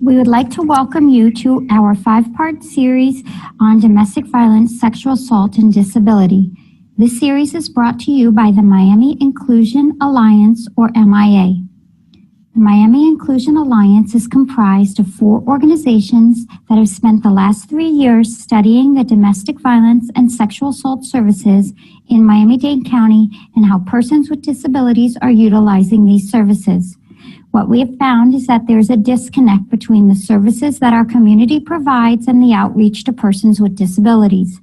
We would like to welcome you to our 5-part series on domestic violence, sexual assault, and disability. This series is brought to you by the Miami Inclusion Alliance, or MIA. The Miami Inclusion Alliance is comprised of 4 organizations that have spent the last 3 years studying the domestic violence and sexual assault services in Miami-Dade County and how persons with disabilities are utilizing these services. What we have found is that there's a disconnect between the services that our community provides and the outreach to persons with disabilities.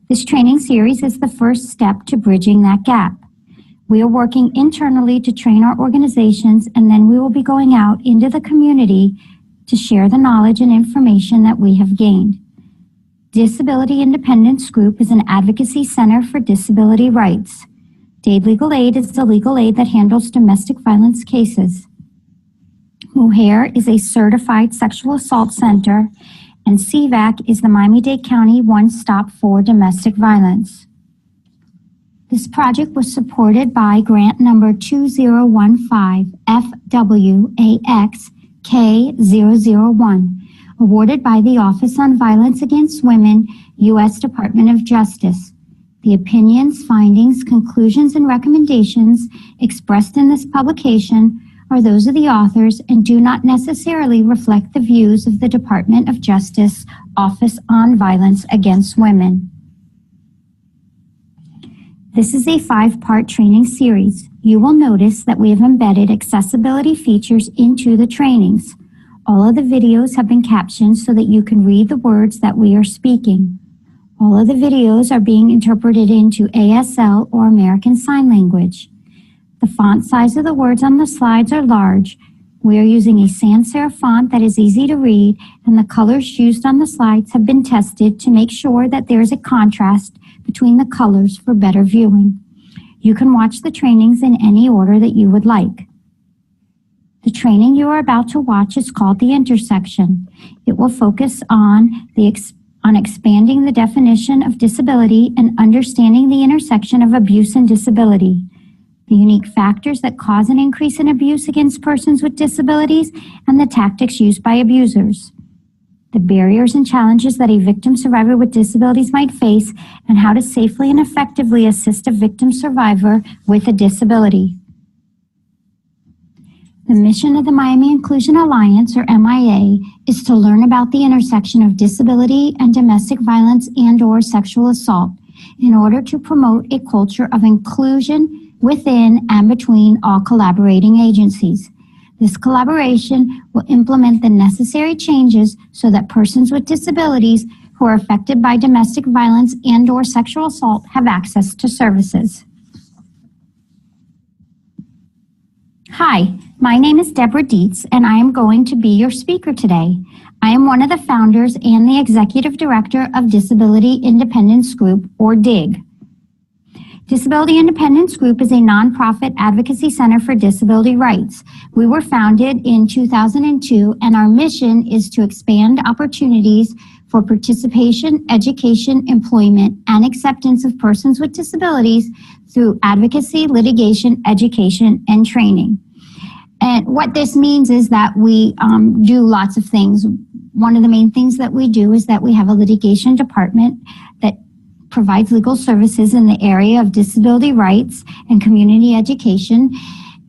This training series is the first step to bridging that gap. We are working internally to train our organizations, and then we will be going out into the community to share the knowledge and information that we have gained. Disability Independence Group is an advocacy center for disability rights. Dade Legal Aid is the legal aid that handles domestic violence cases. Mujer is a certified sexual assault center, and CVAC is the Miami-Dade County one-stop for domestic violence. This project was supported by grant number 2015 FWAX-K001, awarded by the Office on Violence Against Women, U.S. Department of Justice. The opinions, findings, conclusions, and recommendations expressed in this publication are those of the authors and do not necessarily reflect the views of the Department of Justice Office on Violence Against Women. This is a 5-part training series. You will notice that we have embedded accessibility features into the trainings. All of the videos have been captioned so that you can read the words that we are speaking. All of the videos are being interpreted into ASL or American Sign Language. The font size of the words on the slides are large. We are using a sans serif font that is easy to read, and the colors used on the slides have been tested to make sure that there is a contrast between the colors for better viewing. You can watch the trainings in any order that you would like. The training you are about to watch is called The Intersection. It will focus on expanding the definition of disability and understanding the intersection of abuse and disability, the unique factors that cause an increase in abuse against persons with disabilities, and the tactics used by abusers, the barriers and challenges that a victim survivor with disabilities might face, and how to safely and effectively assist a victim survivor with a disability. The mission of the Miami Inclusion Alliance, or MIA, is to learn about the intersection of disability and domestic violence and/or sexual assault in order to promote a culture of inclusion within and between all collaborating agencies. This collaboration will implement the necessary changes so that persons with disabilities who are affected by domestic violence and/or sexual assault have access to services. Hi, my name is Deborah Dietz, and I am going to be your speaker today. I am one of the founders and the executive director of Disability Independence Group, or DIG. Disability Independence Group is a nonprofit advocacy center for disability rights. We were founded in 2002, and our mission is to expand opportunities for participation, education, employment, and acceptance of persons with disabilities through advocacy, litigation, education, and training. And what this means is that we do lots of things. One of the main things that we do is that we have a litigation department that provides legal services in the area of disability rights and community education,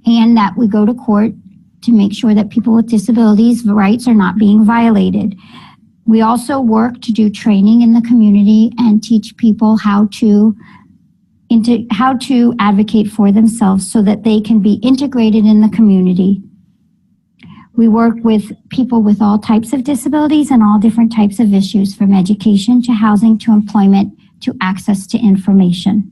and that we go to court to make sure that people with disabilities' rights are not being violated. We also work to do training in the community and teach people how to advocate for themselves so that they can be integrated in the community. We work with people with all types of disabilities and all different types of issues, from education to housing to employment to access to information.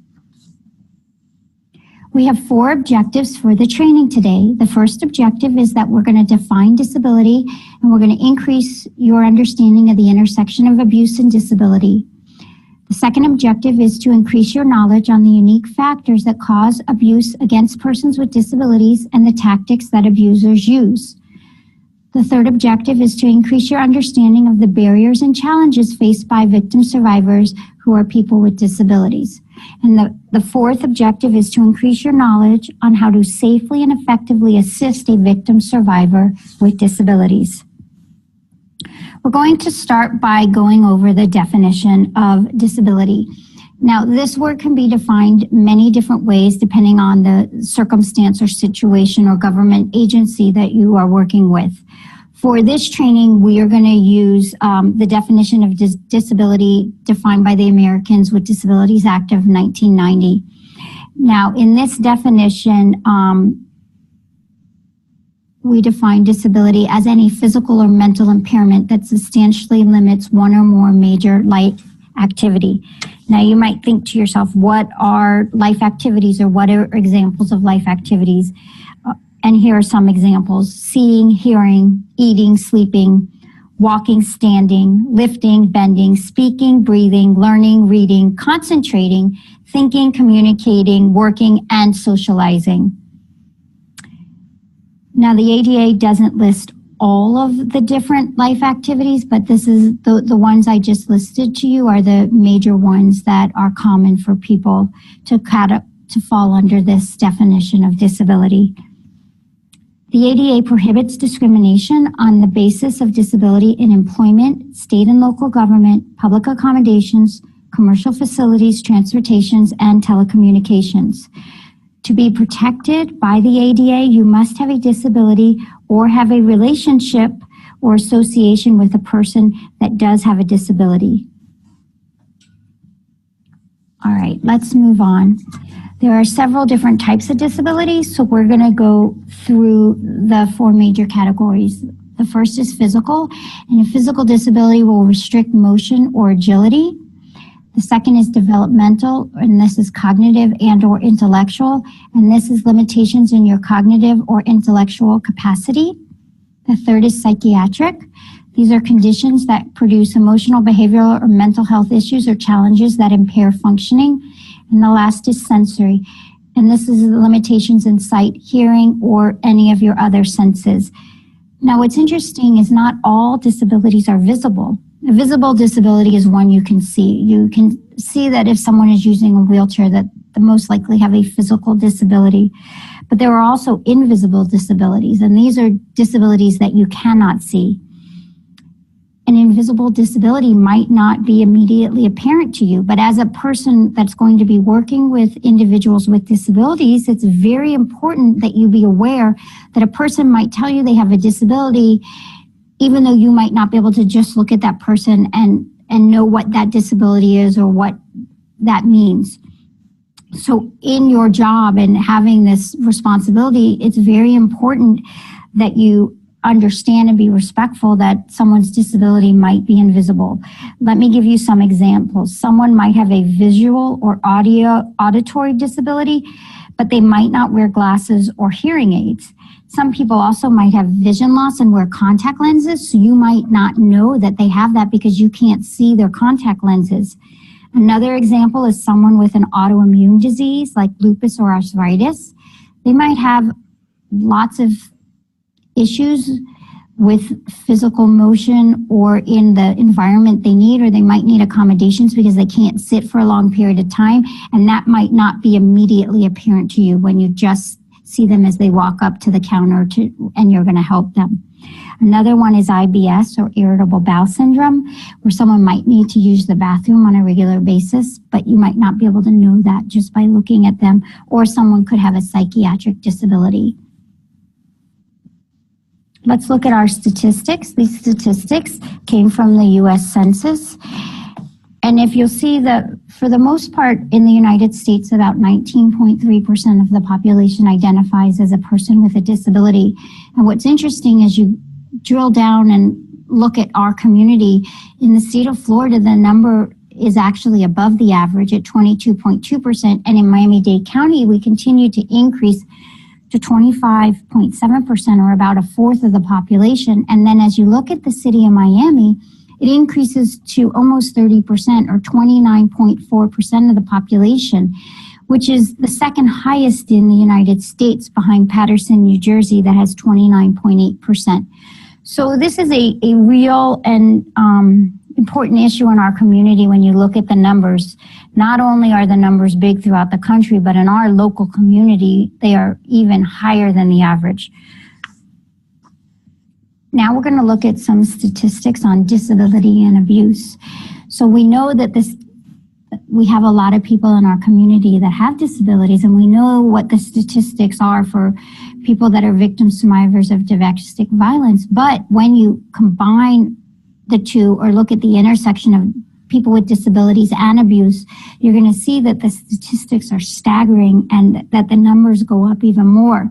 We have 4 objectives for the training today. The first objective is that we're going to define disability, and we're going to increase your understanding of the intersection of abuse and disability. The second objective is to increase your knowledge on the unique factors that cause abuse against persons with disabilities and the tactics that abusers use. The third objective is to increase your understanding of the barriers and challenges faced by victim survivors who are people with disabilities. And the fourth objective is to increase your knowledge on how to safely and effectively assist a victim survivor with disabilities. We're going to start by going over the definition of disability. Now, this word can be defined many different ways depending on the circumstance or situation or government agency that you are working with. For this training, we are going to use the definition of disability defined by the Americans with Disabilities Act of 1990. Now, in this definition, we define disability as any physical or mental impairment that substantially limits one or more major life activity. Now, you might think to yourself, what are life activities or what are examples of life activities? And here are some examples: seeing, hearing, eating, sleeping, walking, standing, lifting, bending, speaking, breathing, learning, reading, concentrating, thinking, communicating, working, and socializing. Now, the ADA doesn't list all of the different life activities, but this is the ones I just listed to you are the major ones that are common for people to fall under this definition of disability. The ADA prohibits discrimination on the basis of disability in employment, state and local government, public accommodations, commercial facilities, transportations, and telecommunications. To be protected by the ADA, you must have a disability or have a relationship or association with a person that does have a disability. All right, let's move on. There are several different types of disabilities, so we're going to go through the four major categories. The first is physical, and a physical disability will restrict motion or agility. The second is developmental, and this is cognitive and or intellectual, and this is limitations in your cognitive or intellectual capacity. The third is psychiatric. These are conditions that produce emotional, behavioral, or mental health issues or challenges that impair functioning. And the last is sensory, and this is the limitations in sight, hearing, or any of your other senses. Now, what's interesting is not all disabilities are visible. A visible disability is one you can see. You can see that if someone is using a wheelchair, that they most likely have a physical disability. But there are also invisible disabilities, and these are disabilities that you cannot see. An invisible disability might not be immediately apparent to you, but as a person that's going to be working with individuals with disabilities, it's very important that you be aware that a person might tell you they have a disability, even though you might not be able to just look at that person and know what that disability is or what that means. So in your job and having this responsibility, it's very important that you understand and be respectful that someone's disability might be invisible. Let me give you some examples. Someone might have a visual or auditory disability, but they might not wear glasses or hearing aids. Some people also might have vision loss and wear contact lenses, so you might not know that they have that because you can't see their contact lenses. Another example is someone with an autoimmune disease like lupus or arthritis. They might have lots of issues with physical motion or in the environment they need, or they might need accommodations because they can't sit for a long period of time, and that might not be immediately apparent to you when you just see them as they walk up to the counter and you're going to help them. Another one is IBS, or irritable bowel syndrome, where someone might need to use the bathroom on a regular basis, but you might not be able to know that just by looking at them, or someone could have a psychiatric disability. Let's look at our statistics. These statistics came from the U.S. Census. And if you'll see that for the most part in the United States, about 19.3% of the population identifies as a person with a disability. And what's interesting is you drill down and look at our community. In the state of Florida, the number is actually above the average at 22.2%. And in Miami-Dade County, we continue to increase to 25.7%, or about a fourth of the population. And then as you look at the city of Miami, it increases to almost 30%, or 29.4% of the population, which is the second highest in the United States behind Paterson, New Jersey, that has 29.8%. So this is a real and important issue in our community when you look at the numbers. Not only are the numbers big throughout the country, but in our local community, they are even higher than the average. Now we're going to look at some statistics on disability and abuse. So we know that we have a lot of people in our community that have disabilities, and we know what the statistics are for people that are victims, survivors of domestic violence. But when you combine the two or look at the intersection of people with disabilities and abuse, you're going to see that the statistics are staggering and that the numbers go up even more.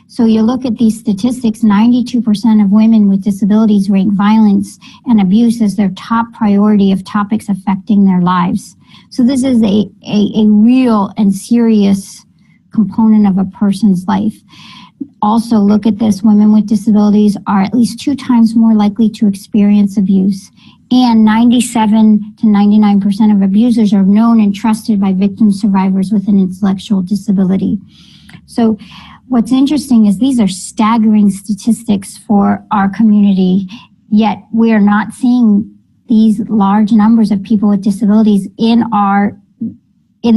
So you look at these statistics, 92% of women with disabilities rank violence and abuse as their top priority of topics affecting their lives. So this is a real and serious component of a person's life. Also, look at this, women with disabilities are at least 2 times more likely to experience abuse. And 97 to 99% of abusers are known and trusted by victim survivors with an intellectual disability. So what's interesting is these are staggering statistics for our community, yet we are not seeing these large numbers of people with disabilities in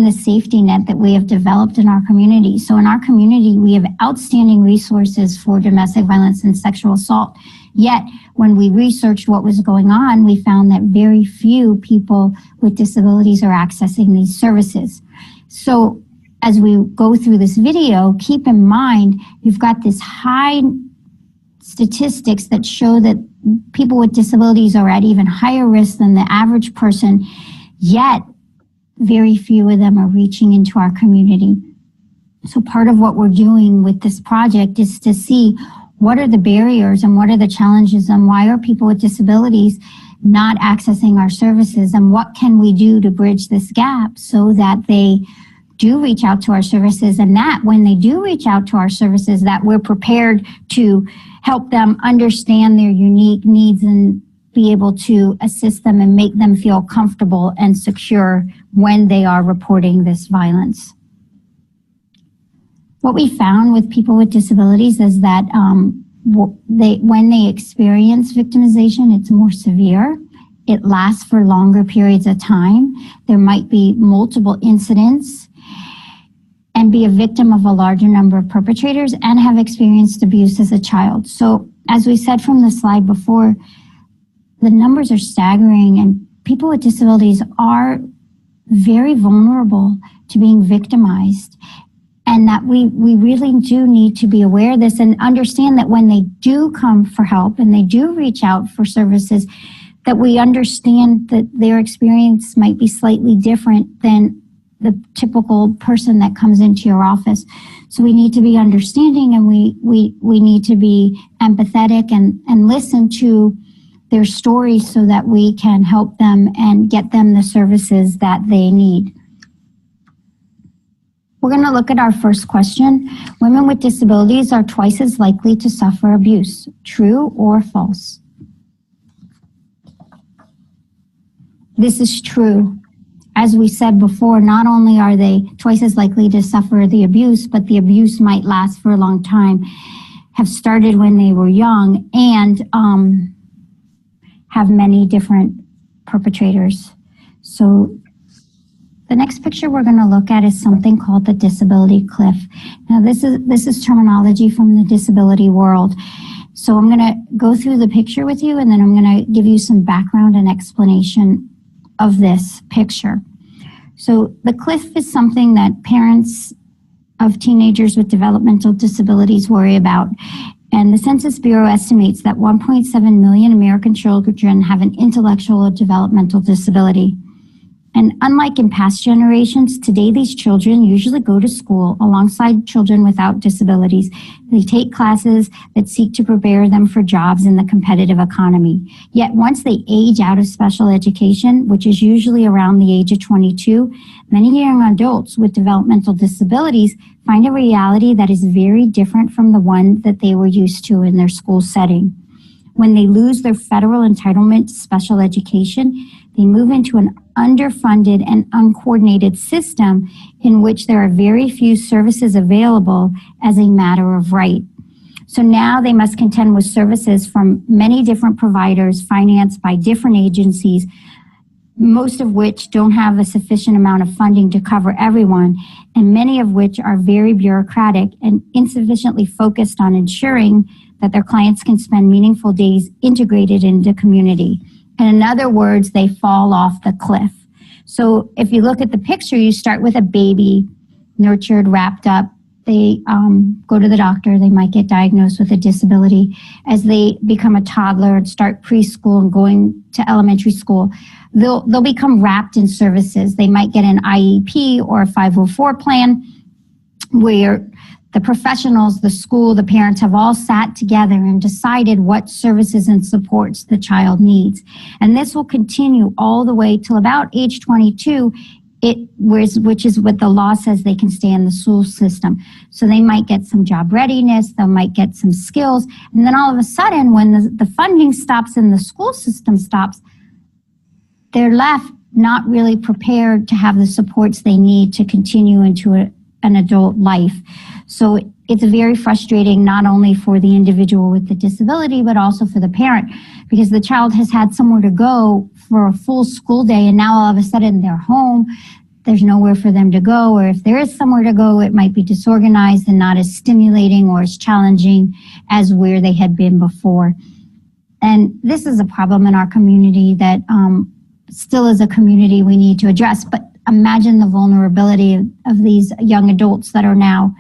the safety net that we have developed in our community. So in our community, we have outstanding resources for domestic violence and sexual assault. Yet when we researched what was going on, we found that very few people with disabilities are accessing these services. So as we go through this video, keep in mind, you've got this high statistics that show that people with disabilities are at even higher risk than the average person, yet very few of them are reaching into our community. So part of what we're doing with this project is to see what are the barriers and what are the challenges and why are people with disabilities not accessing our services, and what can we do to bridge this gap so that they do reach out to our services, and that when they do reach out to our services, that we're prepared to help them understand their unique needs and be able to assist them and make them feel comfortable and secure when they are reporting this violence. What we found with people with disabilities is that when they experience victimization, it's more severe. It lasts for longer periods of time. There might be multiple incidents and be a victim of a larger number of perpetrators and have experienced abuse as a child. So as we said from the slide before, the numbers are staggering, and people with disabilities are very vulnerable to being victimized, and that we really do need to be aware of this and understand that when they do come for help and they do reach out for services, that we understand that their experience might be slightly different than the typical person that comes into your office. So we need to be understanding, and we need to be empathetic and listen to their stories so that we can help them and get them the services that they need. We're going to look at our first question. Women with disabilities are twice as likely to suffer abuse. True or false? This is true. As we said before, not only are they twice as likely to suffer the abuse, but the abuse might last for a long time, have started when they were young, and have many different perpetrators. So the next picture we're going to look at is something called the disability cliff. Now this is terminology from the disability world. So I'm going to go through the picture with you, and then I'm going to give you some background and explanation of this picture. So the cliff is something that parents of teenagers with developmental disabilities worry about. And the Census Bureau estimates that 1.7 million American children have an intellectual or developmental disability. And unlike in past generations, today these children usually go to school alongside children without disabilities. They take classes that seek to prepare them for jobs in the competitive economy. Yet once they age out of special education, which is usually around the age of 22, many young adults with developmental disabilities find a reality that is very different from the one that they were used to in their school setting. When they lose their federal entitlement to special education, they move into an underfunded and uncoordinated system in which there are very few services available as a matter of right. So now they must contend with services from many different providers financed by different agencies, most of which don't have a sufficient amount of funding to cover everyone, and many of which are very bureaucratic and insufficiently focused on ensuring that their clients can spend meaningful days integrated into community. And in other words, they fall off the cliff. So if you look at the picture, you start with a baby, nurtured, wrapped up. They go to the doctor. They might get diagnosed with a disability. As they become a toddler and start preschool and going to elementary school, they'll become wrapped in services. They might get an IEP or a 504 plan where the professionals, the school, the parents have all sat together and decided what services and supports the child needs. And this will continue all the way till about age 22, which is what the law says they can stay in the school system. So they might get some job readiness, they might get some skills, and then all of a sudden when the funding stops and the school system stops, they're left not really prepared to have the supports they need to continue into an adult life. So it's very frustrating, not only for the individual with the disability, but also for the parent, because the child has had somewhere to go for a full school day, and now all of a sudden they're home. There's nowhere for them to go, or if there is somewhere to go, it might be disorganized and not as stimulating or as challenging as where they had been before. And this is a problem in our community that still is a community we need to address. But imagine the vulnerability of these young adults that are now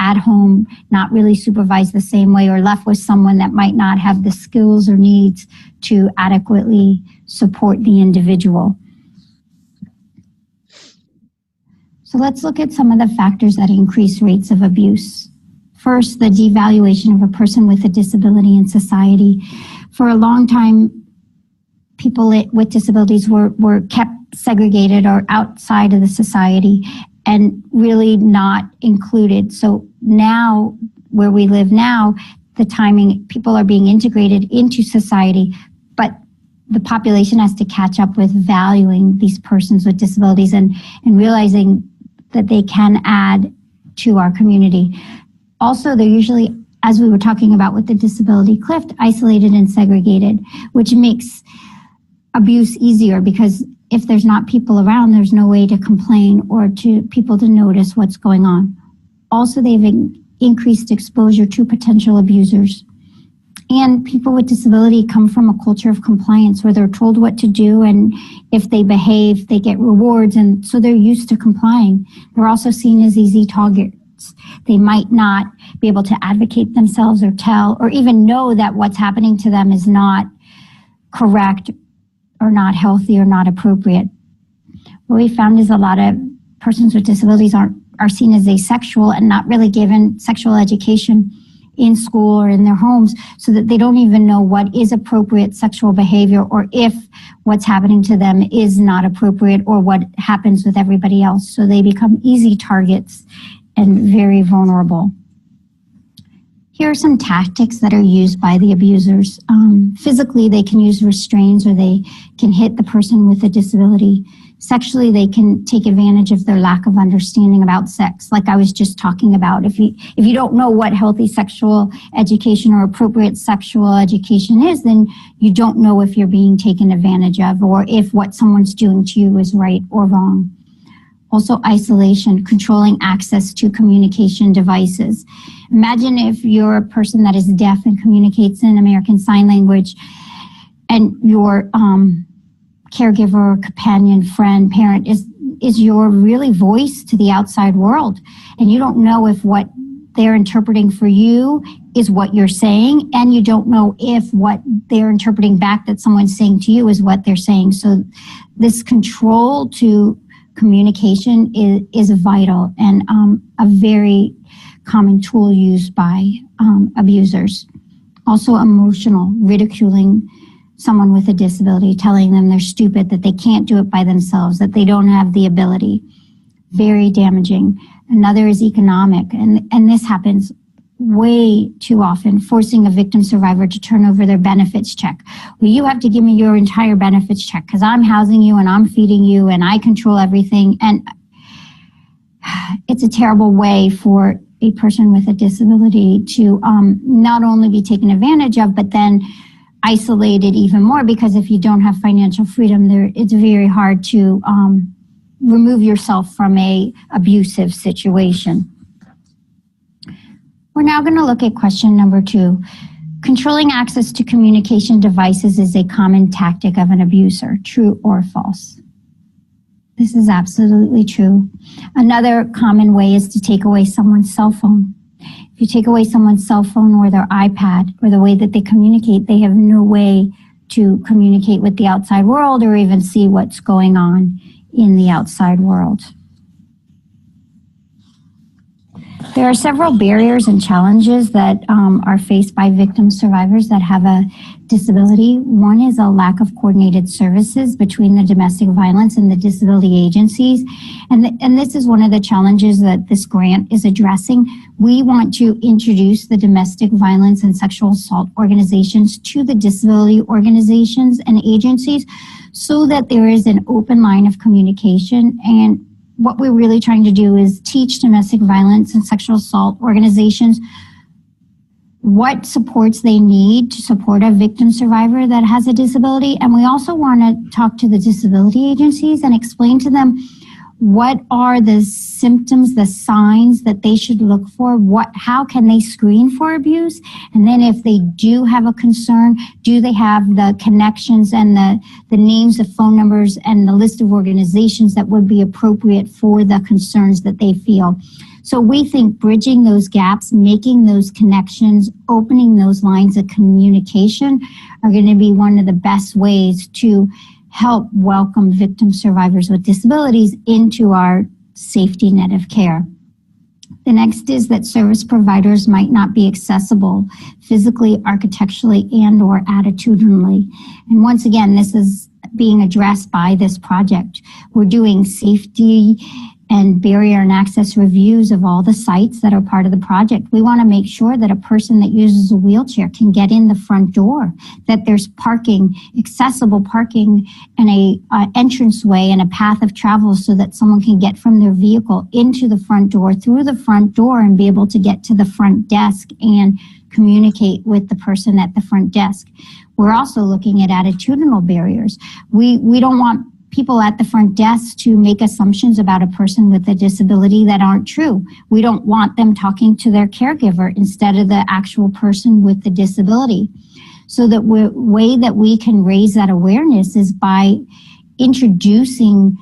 at home, not really supervised the same way, or left with someone that might not have the skills or needs to adequately support the individual. So let's look at some of the factors that increase rates of abuse. First, the devaluation of a person with a disability in society. For a long time, people with disabilities were kept segregated or outside of the society and really not included. So now, where we live now, the timing, people are being integrated into society, but the population has to catch up with valuing these persons with disabilities and realizing that they can add to our community. Also, they're usually, as we were talking about with the disability cliff, isolated and segregated, which makes abuse easier, because if there's not people around, there's no way to complain or to people to notice what's going on. Also, they've increased exposure to potential abusers. And people with disability come from a culture of compliance where they're told what to do, and if they behave, they get rewards, and so they're used to complying. They're also seen as easy targets. They might not be able to advocate themselves or tell or even know that what's happening to them is not correct or not healthy or not appropriate. What we found is a lot of persons with disabilities are seen as asexual and not really given sexual education in school or in their homes, so that they don't even know what is appropriate sexual behavior, or if what's happening to them is not appropriate, or what happens with everybody else. So they become easy targets and very vulnerable. Here are some tactics that are used by the abusers. Physically, they can use restraints, or they can hit the person with a disability. Sexually, they can take advantage of their lack of understanding about sex, like I was just talking about. If you don't know what healthy sexual education or appropriate sexual education is, then you don't know if you're being taken advantage of, or if what someone's doing to you is right or wrong. Also, isolation, controlling access to communication devices. Imagine if you're a person that is deaf and communicates in American Sign Language, and your caregiver, companion, friend, parent is your really voice to the outside world. And you don't know if what they're interpreting for you is what you're saying, and you don't know if what they're interpreting back that someone's saying to you is what they're saying. So this control to communication is vital, and a very common tool used by abusers. Also emotional, ridiculing someone with a disability, telling them they're stupid, that they can't do it by themselves, that they don't have the ability. Very damaging. Another is economic, and this happens way too often, forcing a victim survivor to turn over their benefits check. Well, you have to give me your entire benefits check because I'm housing you and I'm feeding you and I control everything. And it's a terrible way for a person with a disability to not only be taken advantage of, but then isolated even more, because if you don't have financial freedom, it's very hard to remove yourself from a abusive situation. We're now going to look at question number 2. Controlling access to communication devices is a common tactic of an abuser. True or false? This is absolutely true. Another common way is to take away someone's cell phone. If you take away someone's cell phone or their iPad or the way that they communicate, they have no way to communicate with the outside world or even see what's going on in the outside world. There are several barriers and challenges that are faced by victim survivors that have a disability. One is a lack of coordinated services between the domestic violence and the disability agencies. And this is one of the challenges that this grant is addressing. We want to introduce the domestic violence and sexual assault organizations to the disability organizations and agencies so that there is an open line of communication. And what we're really trying to do is teach domestic violence and sexual assault organizations what supports they need to support a victim survivor that has a disability. And we also want to talk to the disability agencies and explain to them what are the symptoms, the signs that they should look for, how can they screen for abuse, and then if they do have a concern, do they have the connections and the names, the phone numbers, and the list of organizations that would be appropriate for the concerns that they feel. So we think bridging those gaps, making those connections, opening those lines of communication are going to be one of the best ways to help welcome victim survivors with disabilities into our safety net of care. The next is that service providers might not be accessible physically, architecturally, and or attitudinally. And once again, this is being addressed by this project. We're doing safety and barrier and access reviews of all the sites that are part of the project. We want to make sure that a person that uses a wheelchair can get in the front door, that there's parking, accessible parking, and a entranceway and a path of travel so that someone can get from their vehicle into the front door, through the front door, and be able to get to the front desk and communicate with the person at the front desk. We're also looking at attitudinal barriers. We don't want people at the front desk to make assumptions about a person with a disability that aren't true. We don't want them talking to their caregiver instead of the actual person with the disability. So the way that we can raise that awareness is by introducing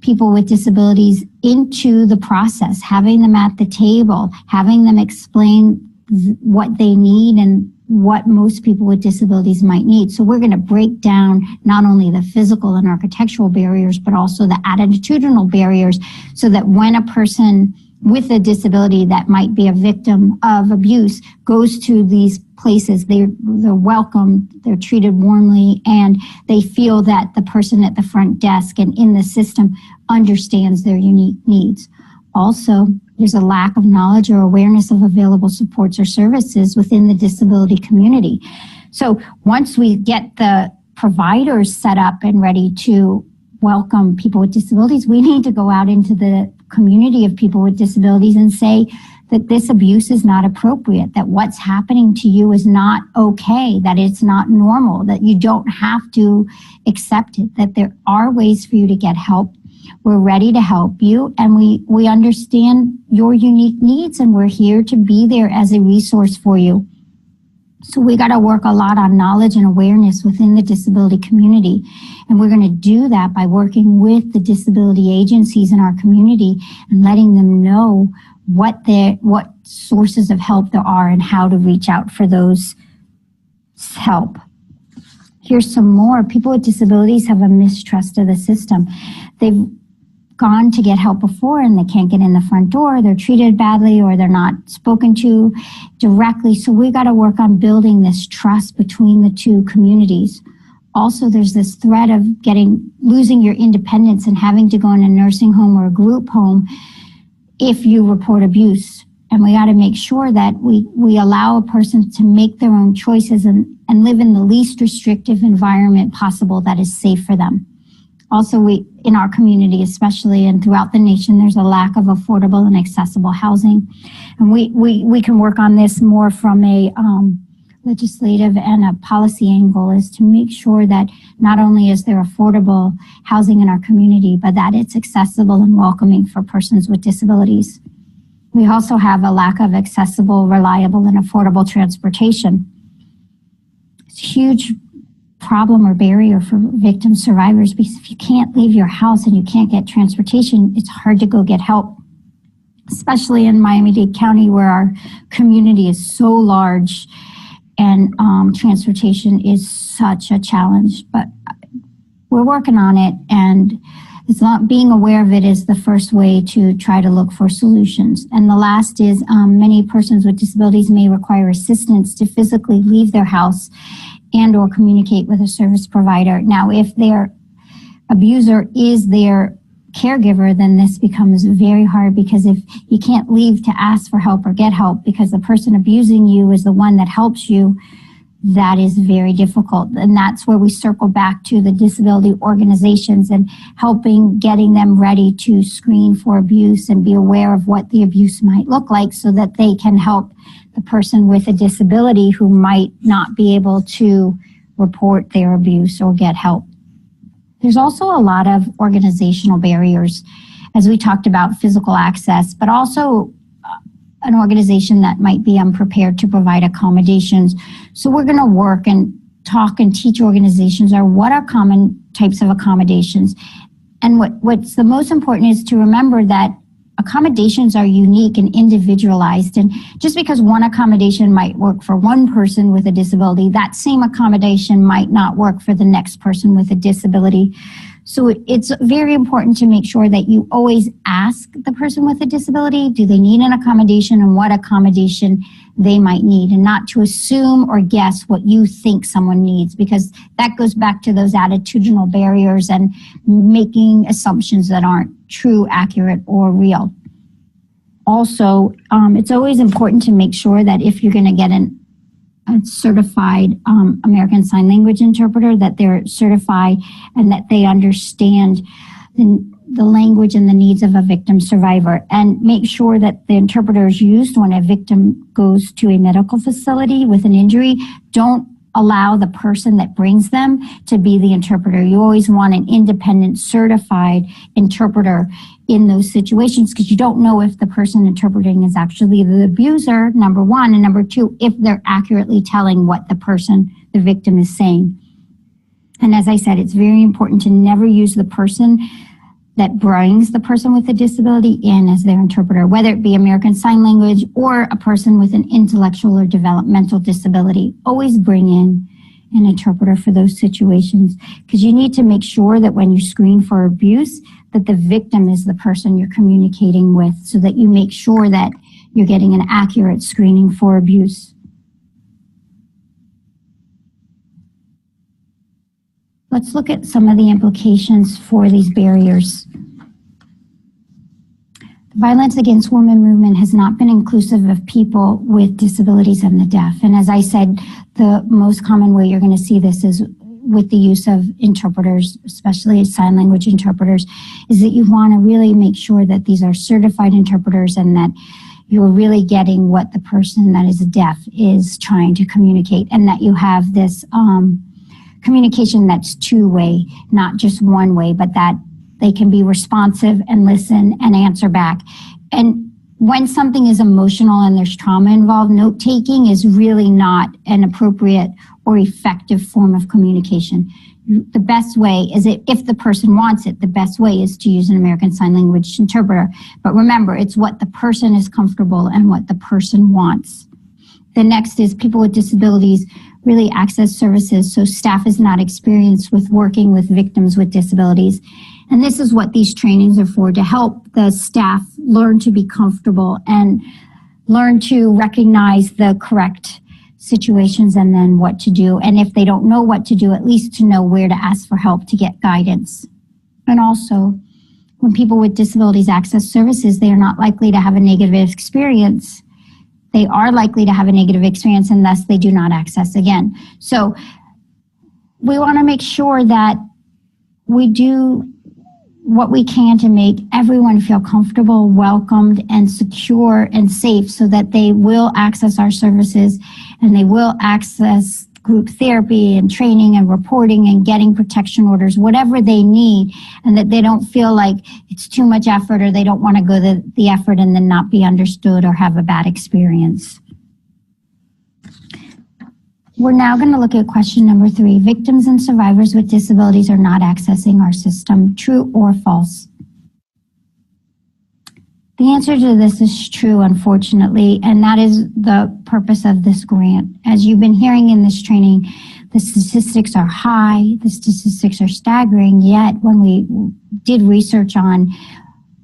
people with disabilities into the process, having them at the table, having them explain what they need and what most people with disabilities might need. So we're going to break down not only the physical and architectural barriers, but also the attitudinal barriers so that when a person with a disability that might be a victim of abuse goes to these places, they're welcomed, they're treated warmly, and they feel that the person at the front desk and in the system understands their unique needs. Also, there's a lack of knowledge or awareness of available supports or services within the disability community. So once we get the providers set up and ready to welcome people with disabilities, we need to go out into the community of people with disabilities and say that this abuse is not appropriate, that what's happening to you is not okay, that it's not normal, that you don't have to accept it, that there are ways for you to get help. We're ready to help you, and we understand your unique needs, and we're here to be there as a resource for you. So we got to work a lot on knowledge and awareness within the disability community. And we're going to do that by working with the disability agencies in our community and letting them know what sources of help there are and how to reach out for those help. Here's some more. People with disabilities have a mistrust of the system. They've gone to get help before and they can't get in the front door, they're treated badly, or they're not spoken to directly. So we got to work on building this trust between the two communities. Also, there's this threat of losing your independence and having to go in a nursing home or a group home if you report abuse. And we got to make sure that we allow a person to make their own choices and live in the least restrictive environment possible that is safe for them. Also, in our community especially, and throughout the nation, there's a lack of affordable and accessible housing. And we can work on this more from a legislative and a policy angle, is to make sure that not only is there affordable housing in our community, but that it's accessible and welcoming for persons with disabilities. We also have a lack of accessible, reliable, and affordable transportation. It's a huge problem or barrier for victim survivors, because if you can't leave your house and you can't get transportation, it's hard to go get help, especially in Miami-Dade County, where our community is so large and transportation is such a challenge. But we're working on it, and it's not being aware of it is the first way to try to look for solutions. And the last is many persons with disabilities may require assistance to physically leave their house and or communicate with a service provider. Now, if their abuser is their caregiver, then this becomes very hard, because if you can't leave to ask for help or get help because the person abusing you is the one that helps you, that is very difficult. And that's where we circle back to the disability organizations and helping, getting them ready to screen for abuse and be aware of what the abuse might look like, so that they can help the person with a disability who might not be able to report their abuse or get help. There's also a lot of organizational barriers, as we talked about, physical access, but also an organization that might be unprepared to provide accommodations. So we're going to work and talk and teach organizations what are common types of accommodations. And what's the most important is to remember that accommodations are unique and individualized. And just because one accommodation might work for one person with a disability, that same accommodation might not work for the next person with a disability. So it's very important to make sure that you always ask the person with a disability, do they need an accommodation, and what accommodation they might need, and not to assume or guess what you think someone needs, because that goes back to those attitudinal barriers and making assumptions that aren't true, accurate, or real. Also, it's always important to make sure that if you're going to get a certified American Sign Language interpreter, that they're certified and that they understand the language and the needs of a victim survivor, and make sure that the interpreter is used when a victim goes to a medical facility with an injury. Don't allow the person that brings them to be the interpreter. You always want an independent, certified interpreter in those situations, because you don't know if the person interpreting is actually the abuser, number one, and number two, if they're accurately telling what the victim is saying. And as I said, it's very important to never use the person that brings the person with a disability in as their interpreter, whether it be American Sign Language or a person with an intellectual or developmental disability. Always bring in an interpreter for those situations, because you need to make sure that when you screen for abuse, that the victim is the person you're communicating with, so that you make sure that you're getting an accurate screening for abuse. Let's look at some of the implications for these barriers. The violence against women movement has not been inclusive of people with disabilities and the deaf. And as I said, the most common way you're going to see this is with the use of interpreters, especially sign language interpreters, is that you want to really make sure that these are certified interpreters and that you're really getting what the person that is deaf is trying to communicate, and that you have this communication that's two-way, not just one way, but that they can be responsive and listen and answer back. And when something is emotional and there's trauma involved, note-taking is really not an appropriate or effective form of communication. The best way is, if the person wants it, the best way is to use an American Sign Language interpreter. But remember, it's what the person is comfortable and what the person wants. The next is people with disabilities really access services so staff is not experienced with working with victims with disabilities. And this is what these trainings are for, to help the staff learn to be comfortable and learn to recognize the correct situations and then what to do. And if they don't know what to do, at least to know where to ask for help to get guidance. And also, when people with disabilities access services, they are not likely to have a negative experience. They are likely to have a negative experience, and thus they do not access again. So we want to make sure that we do what we can to make everyone feel comfortable, welcomed, and secure and safe so that they will access our services and they will access group therapy and training and reporting and getting protection orders, whatever they need, and that they don't feel like it's too much effort or they don't want to go the effort and then not be understood or have a bad experience. We're now going to look at question number 3. Victims and survivors with disabilities are not accessing our system. True or false? The answer to this is true, unfortunately, and that is the purpose of this grant. As you've been hearing in this training, the statistics are high, the statistics are staggering, yet when we did research on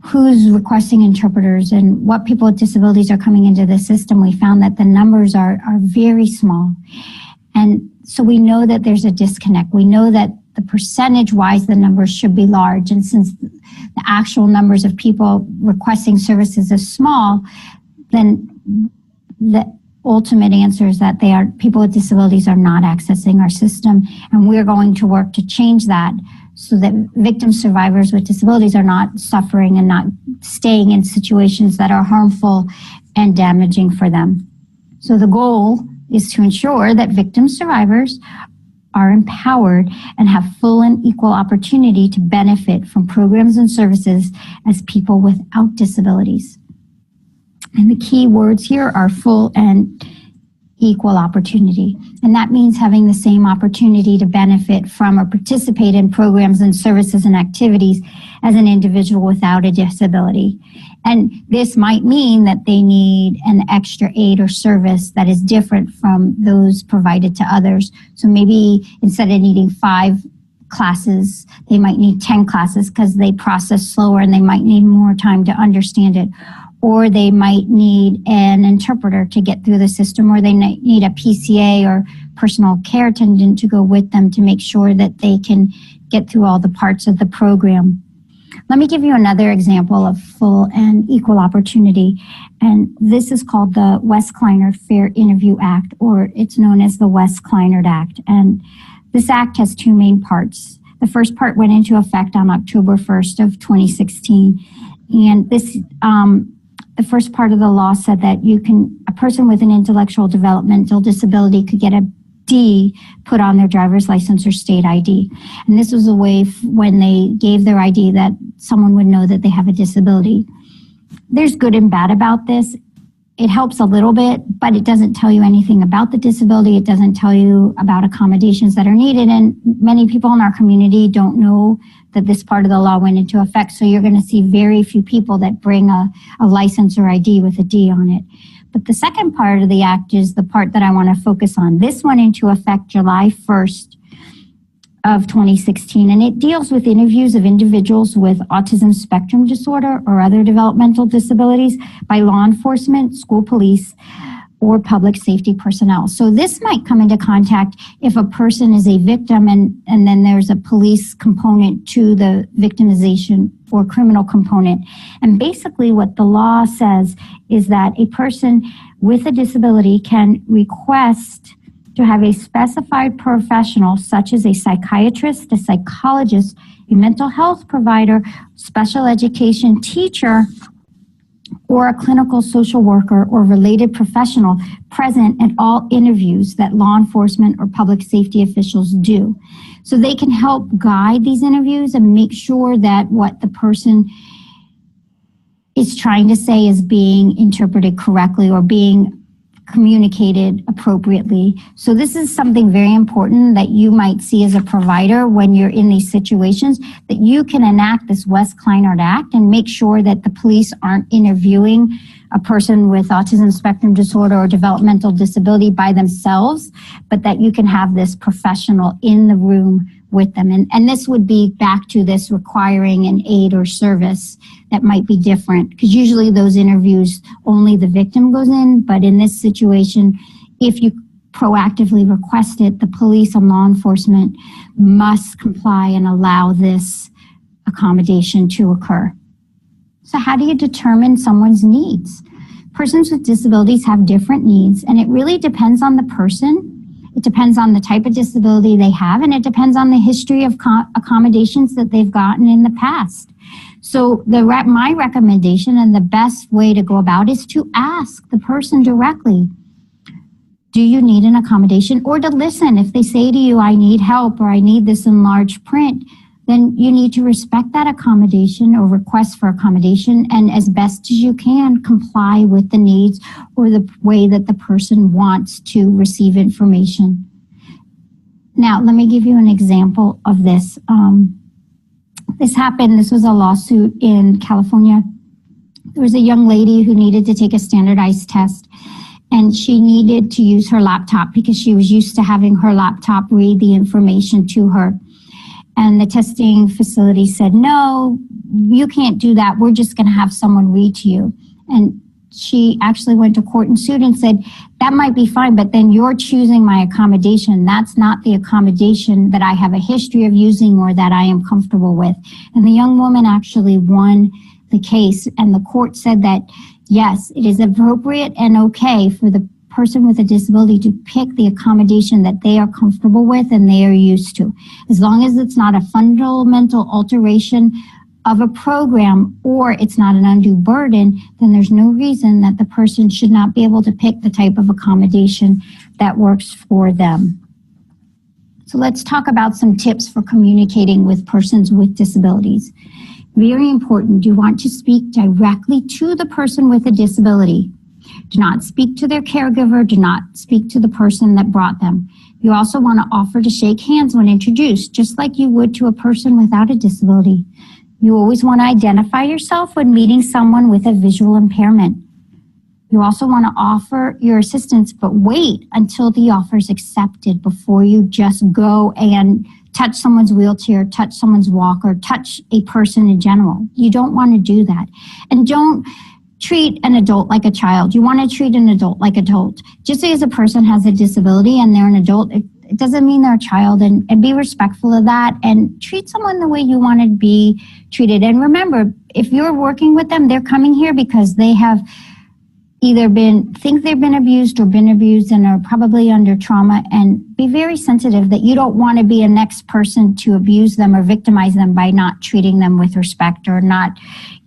who's requesting interpreters and what people with disabilities are coming into the system, we found that the numbers are very small. And so we know that there's a disconnect. We know that the percentage-wise, the numbers should be large. And since the actual numbers of people requesting services is small, then the ultimate answer is that people with disabilities are not accessing our system. And we're going to work to change that so that victim survivors with disabilities are not suffering and not staying in situations that are harmful and damaging for them. So the goal is to ensure that victim survivors are empowered and have full and equal opportunity to benefit from programs and services as people without disabilities. And the key words here are full and equal opportunity. And that means having the same opportunity to benefit from or participate in programs and services and activities as an individual without a disability. And this might mean that they need an extra aid or service that is different from those provided to others. So maybe instead of needing 5 classes, they might need 10 classes because they process slower and they might need more time to understand it. Or they might need an interpreter to get through the system, or they need a PCA or personal care attendant to go with them to make sure that they can get through all the parts of the program. Let me give you another example of full and equal opportunity. And this is called the West-Kleinert Fair Interview Act, or it's known as the West-Kleinert Act. And this act has 2 main parts. The first part went into effect on October 1st of 2016. And this, the first part of the law said that a person with an intellectual developmental disability could get a D put on their driver's license or state ID. And this was a way when they gave their ID that someone would know that they have a disability. There's good and bad about this. It helps a little bit, but it doesn't tell you anything about the disability. It doesn't tell you about accommodations that are needed. And many people in our community don't know that this part of the law went into effect. So you're going to see very few people that bring a license or ID with a D on it. But the second part of the act is the part that I want to focus on. This went into effect July 1st of 2016, and it deals with interviews of individuals with autism spectrum disorder or other developmental disabilities by law enforcement, school police, or public safety personnel. So this might come into contact if a person is a victim and then there's a police component to the victimization or criminal component. And basically what the law says is that a person with a disability can request to have a specified professional such as a psychiatrist, a psychologist, a mental health provider, special education teacher, or a clinical social worker or related professional present at all interviews that law enforcement or public safety officials do. So they can help guide these interviews and make sure that what the person is trying to say is being interpreted correctly or being communicated appropriately. So this is something very important that you might see as a provider when you're in these situations, that you can enact this West-Kleinert Act and make sure that the police aren't interviewing a person with autism spectrum disorder or developmental disability by themselves, but that you can have this professional in the room with them. And this would be back to this requiring an aid or service that might be different, because usually those interviews only the victim goes in, but in this situation, if you proactively request it, the police and law enforcement must comply and allow this accommodation to occur. So how do you determine someone's needs? Persons with disabilities have different needs, and it really depends on the person. It depends on the type of disability they have, and it depends on the history of accommodations that they've gotten in the past. So my recommendation and the best way to go about is to ask the person directly, do you need an accommodation? Or to listen. If they say to you, I need help or I need this in large print, then you need to respect that accommodation or request for accommodation, and as best as you can, comply with the needs or the way that the person wants to receive information. Now, let me give you an example of this. This was a lawsuit in California. There was a young lady who needed to take a standardized test, and she needed to use her laptop because she was used to having her laptop read the information to her. And the testing facility said, no, you can't do that. We're just going to have someone read to you. And she actually went to court and sued and said, that might be fine, but then you're choosing my accommodation. That's not the accommodation that I have a history of using or that I am comfortable with. And the young woman actually won the case, and the court said that, yes, it is appropriate and okay for the person with a disability to pick the accommodation that they are comfortable with and they are used to. As long as it's not a fundamental alteration of a program or it's not an undue burden, then there's no reason that the person should not be able to pick the type of accommodation that works for them. So let's talk about some tips for communicating with persons with disabilities. Very important, you want to speak directly to the person with a disability. Do not speak to their caregiver. Do not speak to the person that brought them. You also want to offer to shake hands when introduced, just like you would to a person without a disability. You always want to identify yourself when meeting someone with a visual impairment. You also want to offer your assistance, but wait until the offer is accepted before you just go and touch someone's wheelchair, touch someone's walker, touch a person in general. You don't want to do that. And don't treat an adult like a child. You want to treat an adult like an adult. Just because a person has a disability and they're an adult, it doesn't mean they're a child, and be respectful of that and treat someone the way you want to be treated. And remember, if you're working with them, they're coming here because they have either think they've been abused and are probably under trauma, and be very sensitive that you don't want to be a next person to abuse them or victimize them by not treating them with respect or not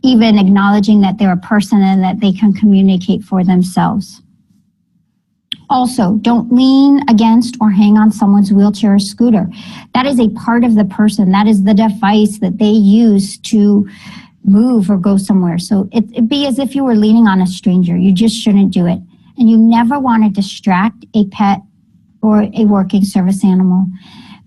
even acknowledging that they're a person and that they can communicate for themselves. Also, don't lean against or hang on someone's wheelchair or scooter. That is a part of the person. That is the device that they use to move or go somewhere. So it'd be as if you were leaning on a stranger. You just shouldn't do it. And you never want to distract a pet or a working service animal,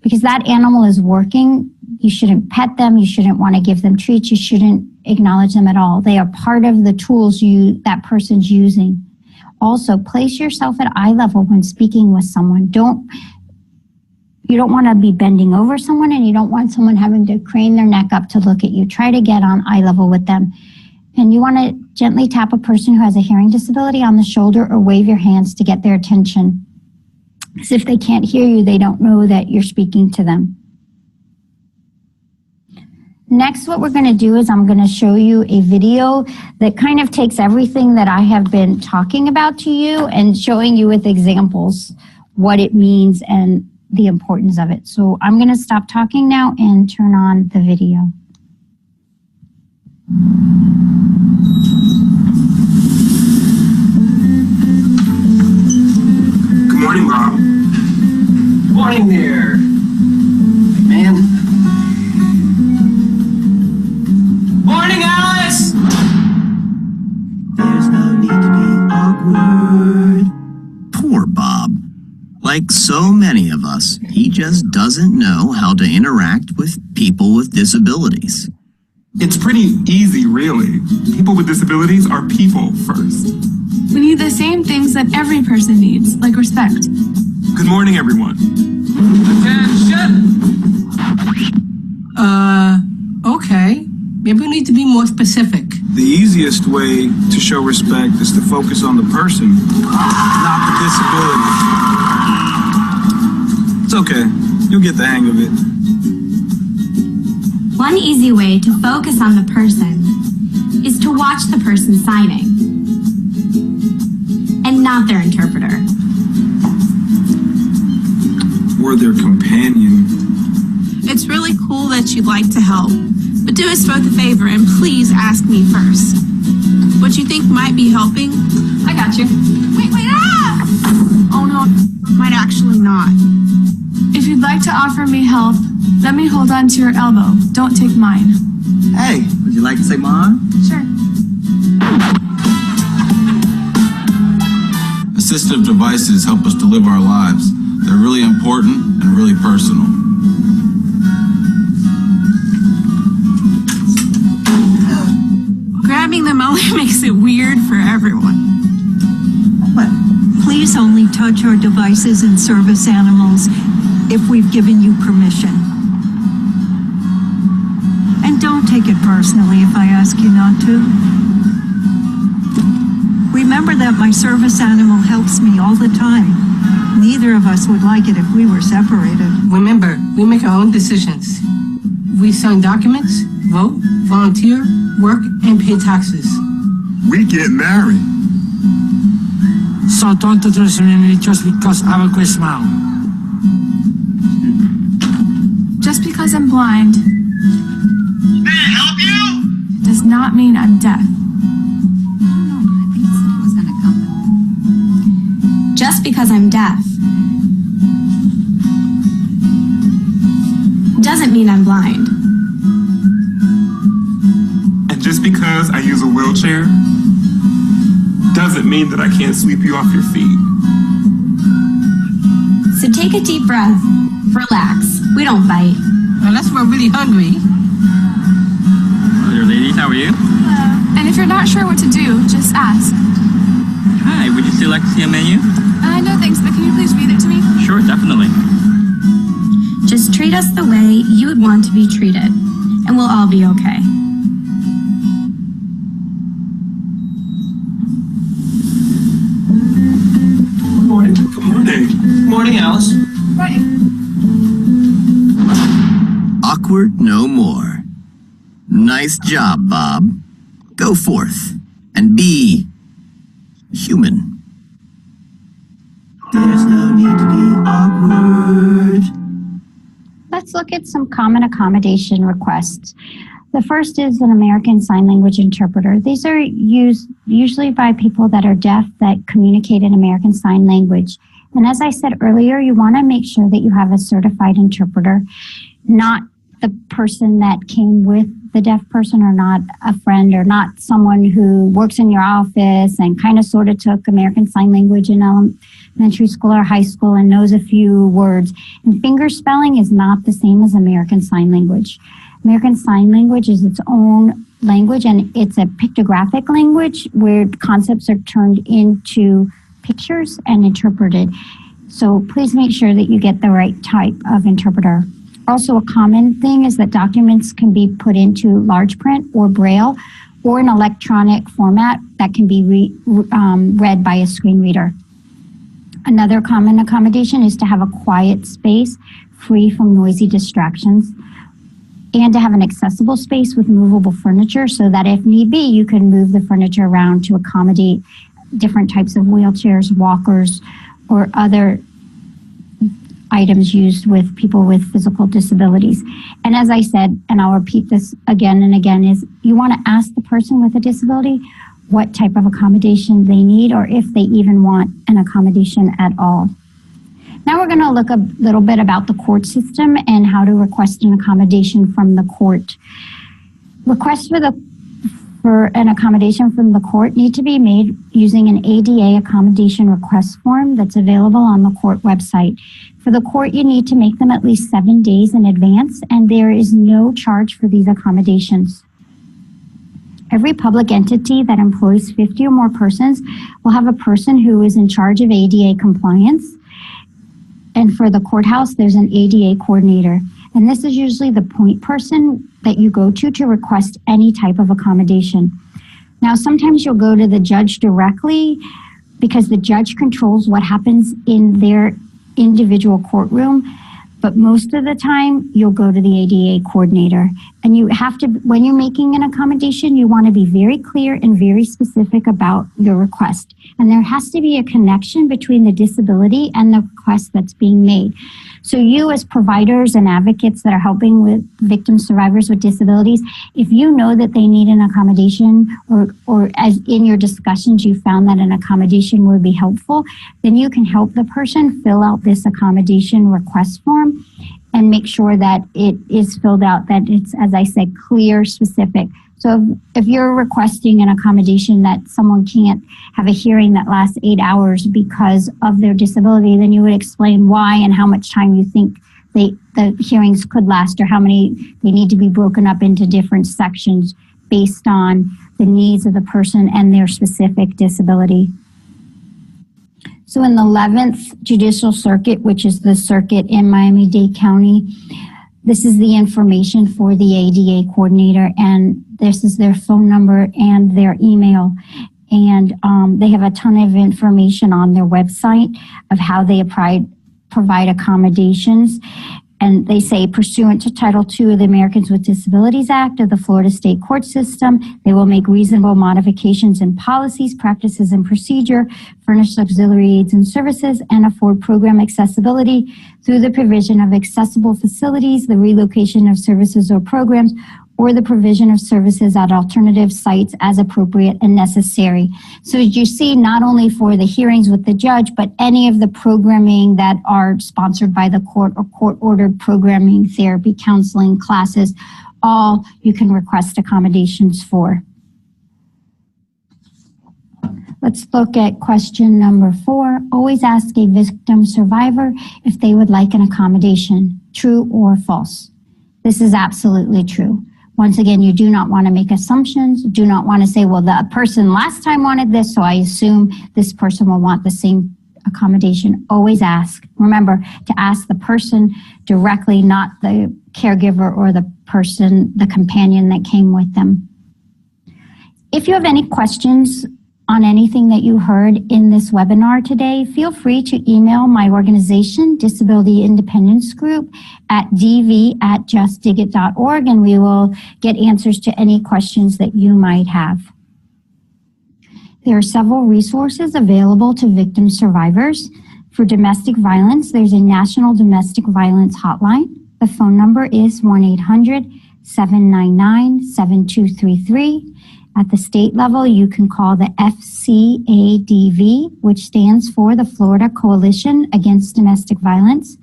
because that animal is working. You shouldn't pet them. You shouldn't want to give them treats. You shouldn't acknowledge them at all. They are part of the tools that person's using. Also, place yourself at eye level when speaking with someone. You don't want to be bending over someone, and you don't want someone having to crane their neck up to look at you. Try to get on eye level with them. And you want to gently tap a person who has a hearing disability on the shoulder or wave your hands to get their attention. Because if they can't hear you, they don't know that you're speaking to them. Next, what we're going to do is I'm going to show you a video that kind of takes everything that I have been talking about to you and showing you with examples what it means and the importance of it. So I'm going to stop talking now and turn on the video. Good morning, Bob. Good morning there, man. Morning, Alice! There's no need to be awkward. Poor Bob. Like so many of us, he just doesn't know how to interact with people with disabilities. It's pretty easy, really. People with disabilities are people first. We need the same things that every person needs, like respect. Good morning, everyone. Attention! Okay. Maybe we need to be more specific. The easiest way to show respect is to focus on the person, not the disability. It's okay. You'll get the hang of it. One easy way to focus on the person is to watch the person signing and not their interpreter. your companion. It's really cool that you'd like to help, but do us both a favor and please ask me first. What you think might be helping? I got you. Wait, ah! Oh no, might actually not. If you'd like to offer me help, let me hold on to your elbow. Don't take mine. Hey, would you like to take mine? Sure. Assistive devices help us to live our lives. They're really important and really personal. Grabbing them only makes it weird for everyone. Please only touch our devices and service animals if we've given you permission. And don't take it personally if I ask you not to. Remember that my service animal helps me all the time. Neither of us would like it if we were separated. Remember, we make our own decisions. We sign documents, vote, volunteer, work, and pay taxes. We get married. So don't address me just because I have a great smile. Just because I'm blind May I help you? does not mean I'm deaf. Just because I'm deaf doesn't mean I'm blind. And just because I use a wheelchair doesn't mean that I can't sweep you off your feet. So take a deep breath, relax. We don't bite. Unless we're really hungry. Hello there, ladies. How are you? Hello. And if you're not sure what to do, just ask. Hi, would you still like to see a menu? No thanks, but can you please read it to me? Sure, definitely. Just treat us the way you would want to be treated, and we'll all be okay. Good morning. Good morning. Good morning, Alice. Right. Awkward no more. Nice job, Bob. Go forth and be human. There's no need to be awkward. Let's look at some common accommodation requests. The first is an American Sign Language interpreter. These are used usually by people that are deaf that communicate in American Sign Language. And as I said earlier, you want to make sure that you have a certified interpreter, not the person that came with the deaf person, or not a friend, or not someone who works in your office and kind of sort of took American Sign Language in elementary school or high school and knows a few words. And finger spelling is not the same as American Sign Language. American Sign Language is its own language, and it's a pictographic language where concepts are turned into pictures and interpreted. So please make sure that you get the right type of interpreter. Also, a common thing is that documents can be put into large print or braille or an electronic format that can be read by a screen reader. Another common accommodation is to have a quiet space free from noisy distractions, and to have an accessible space with movable furniture so that if need be, you can move the furniture around to accommodate different types of wheelchairs, walkers, or other items used with people with physical disabilities. And as I said, and I'll repeat this again and again, is you want to ask the person with a disability what type of accommodation they need, or if they even want an accommodation at all. Now we're going to look a little bit about the court system and how to request an accommodation from the court. Requests for an accommodation from the court need to be made using an ADA accommodation request form that's available on the court website. For the court, you need to make them at least 7 days in advance, and there is no charge for these accommodations. Every public entity that employs 50 or more persons will have a person who is in charge of ADA compliance. And for the courthouse, there's an ADA coordinator. And this is usually the point person that you go to request any type of accommodation. Now, sometimes you'll go to the judge directly because the judge controls what happens in their individual courtroom. But most of the time, you'll go to the ADA coordinator. and you have to, when you're making an accommodation, you want to be very clear and very specific about your request. And there has to be a connection between the disability and the request that's being made. So you as providers and advocates that are helping with victim survivors with disabilities, if you know that they need an accommodation or as in your discussions you found that an accommodation would be helpful, then you can help the person fill out this accommodation request form and make sure that it is filled out, that it's, as I said, clear, specific. So if you're requesting an accommodation that someone can't have a hearing that lasts 8 hours because of their disability, then you would explain why and how much time you think the hearings could last, or how many they need to be broken up into different sections based on the needs of the person and their specific disability. So in the 11th Judicial Circuit, which is the circuit in Miami-Dade County, this is the information for the ADA coordinator, and this is their phone number and their email. And they have a ton of information on their website of how they provide accommodations. And they say, pursuant to Title II of the Americans with Disabilities Act of the Florida State Court System, they will make reasonable modifications in policies, practices, and procedure, furnish auxiliary aids and services, and afford program accessibility through the provision of accessible facilities, the relocation of services or programs, or the provision of services at alternative sites as appropriate and necessary. So as you see, not only for the hearings with the judge, but any of the programming that are sponsored by the court or court-ordered programming, therapy, counseling, classes, all you can request accommodations for. Let's look at question number 4. Always ask a victim survivor if they would like an accommodation, true or false. This is absolutely true. Once again, you do not want to make assumptions. Do not want to say, well, the person last time wanted this, so I assume this person will want the same accommodation. Always ask. Remember to ask the person directly, not the caregiver or the person, the companion that came with them. If you have any questions on anything that you heard in this webinar today, feel free to email my organization, Disability Independence Group, at dv@justdigit.org, and we will get answers to any questions that you might have. There are several resources available to victim survivors. For domestic violence, there's a National Domestic Violence Hotline. The phone number is 1-800-799-7233. At the state level, you can call the FCADV, which stands for the Florida Coalition Against Domestic Violence.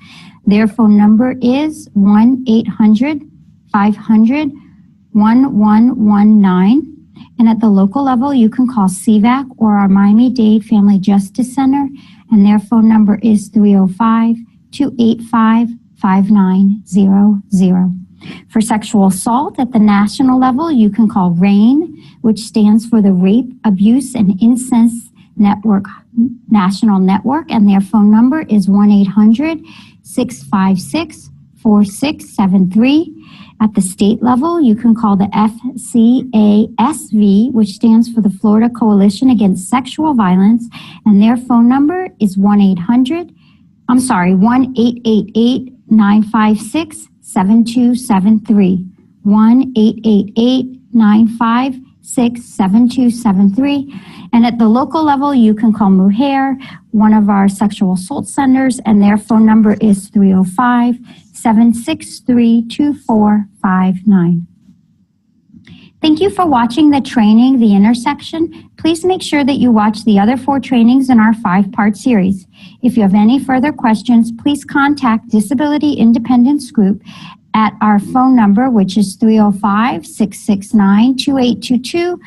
Their phone number is 1-800-500-1119. And at the local level, you can call CVAC or our Miami-Dade Family Justice Center, and their phone number is 305-285-5900. For sexual assault at the national level, you can call RAIN, which stands for the Rape, Abuse, and Incest Network National Network, and their phone number is 1-800-656-4673. At the state level, you can call the FCASV, which stands for the Florida Coalition Against Sexual Violence, and their phone number is 1-888-956-7273. 1-888-956-7273. And at the local level, you can call Mujer, one of our sexual assault centers, and their phone number is 305-763-2459. Thank you for watching the training, The Intersection. Please make sure that you watch the other 4 trainings in our 5-part series. If you have any further questions, please contact Disability Independence Group at our phone number, which is 305-669-2822,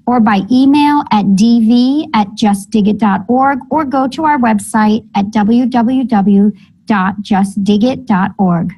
or by email at dv@justdigit.org, or go to our website at www.justdigit.org.